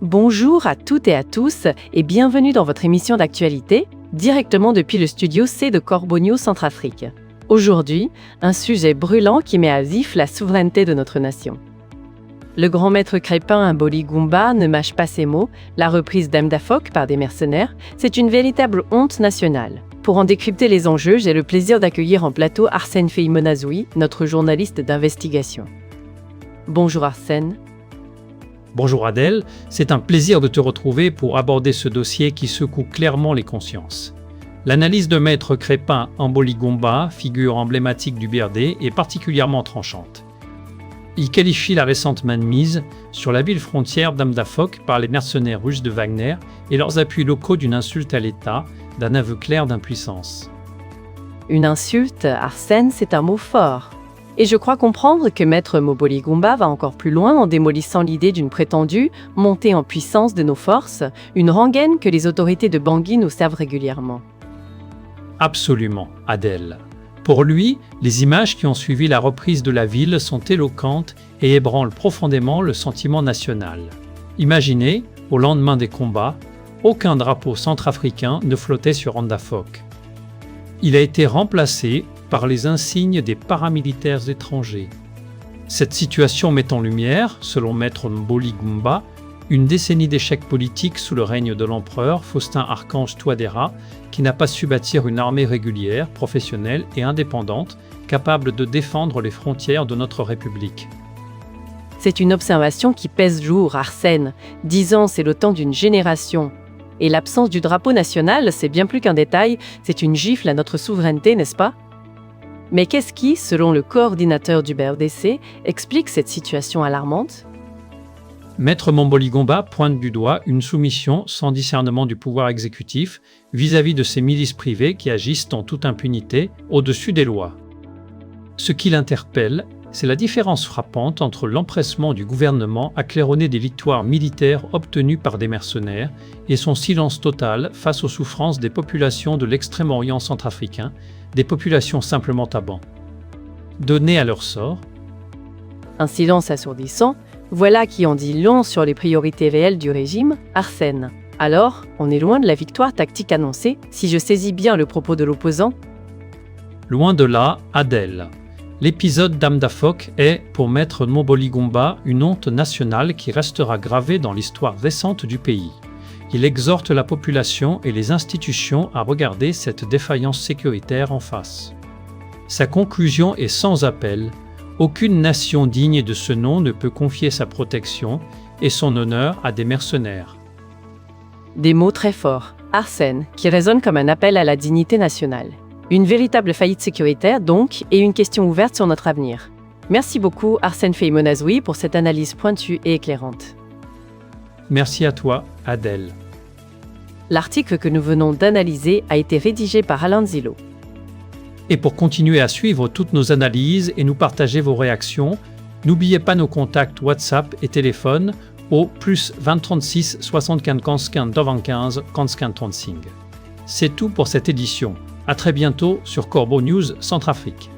Bonjour à toutes et à tous et bienvenue dans votre émission d'actualité, directement depuis le studio C de Corbeau News Centrafrique. Aujourd'hui, un sujet brûlant qui met à vif la souveraineté de notre nation. Le grand maître crépin Imboli Goumba ne mâche pas ses mots, la reprise d'Amdafok par des mercenaires, c'est une véritable honte nationale. Pour en décrypter les enjeux, j'ai le plaisir d'accueillir en plateau Arsène Feïmonazoui, notre journaliste d'investigation. Bonjour Arsène. Bonjour Adèle, c'est un plaisir de te retrouver pour aborder ce dossier qui secoue clairement les consciences. L'analyse de maître crépin Imboli Goumba, figure emblématique du BRD, est particulièrement tranchante. Il qualifie la récente mainmise sur la ville frontière d'Amdafok par les mercenaires russes de Wagner et leurs appuis locaux d'une insulte à l'État, d'un aveu clair d'impuissance. Une insulte, Arsène, c'est un mot fort. Et je crois comprendre que maître Imboli Goumba va encore plus loin en démolissant l'idée d'une prétendue montée en puissance de nos forces, une rengaine que les autorités de Bangui nous servent régulièrement. Absolument, Adèle. Pour lui, les images qui ont suivi la reprise de la ville sont éloquentes et ébranlent profondément le sentiment national. Imaginez, au lendemain des combats, aucun drapeau centrafricain ne flottait sur Amdafok. Il a été remplacé par les insignes des paramilitaires étrangers. Cette situation met en lumière, selon maître Imboli Goumba, une décennie d'échecs politiques sous le règne de l'empereur Faustin Archange Touadéra, qui n'a pas su bâtir une armée régulière, professionnelle et indépendante, capable de défendre les frontières de notre République. C'est une observation qui pèse lourd, Arsène. 10 ans, c'est le temps d'une génération. Et l'absence du drapeau national, c'est bien plus qu'un détail, c'est une gifle à notre souveraineté, n'est-ce pas ? Mais qu'est-ce qui, selon le coordinateur du BRDC, explique cette situation alarmante ? Maître Imboli Goumba pointe du doigt une soumission sans discernement du pouvoir exécutif vis-à-vis de ces milices privées qui agissent en toute impunité au-dessus des lois. Ce qui l'interpelle, c'est la différence frappante entre l'empressement du gouvernement à claironner des victoires militaires obtenues par des mercenaires et son silence total face aux souffrances des populations de l'extrême-orient centrafricain, des populations simplement à banc. Données à leur sort, un silence assourdissant, voilà qui en dit long sur les priorités réelles du régime, Arsène. Alors, on est loin de la victoire tactique annoncée, si je saisis bien le propos de l'opposant ? Loin de là, Adèle. L'épisode d'Amdafok est, pour maître Imboli Goumba, une honte nationale qui restera gravée dans l'histoire récente du pays. Il exhorte la population et les institutions à regarder cette défaillance sécuritaire en face. Sa conclusion est sans appel. Aucune nation digne de ce nom ne peut confier sa protection et son honneur à des mercenaires. Des mots très forts, Arsène, qui résonnent comme un appel à la dignité nationale. Une véritable faillite sécuritaire donc, et une question ouverte sur notre avenir. Merci beaucoup Arsène Feïmonazoui pour cette analyse pointue et éclairante. Merci à toi, Adèle. L'article que nous venons d'analyser a été rédigé par Alain Zilo. Et pour continuer à suivre toutes nos analyses et nous partager vos réactions, n'oubliez pas nos contacts WhatsApp et téléphone au +20 36 75 15 95 15 35. C'est tout pour cette édition. À très bientôt sur Corbeau News Centrafrique.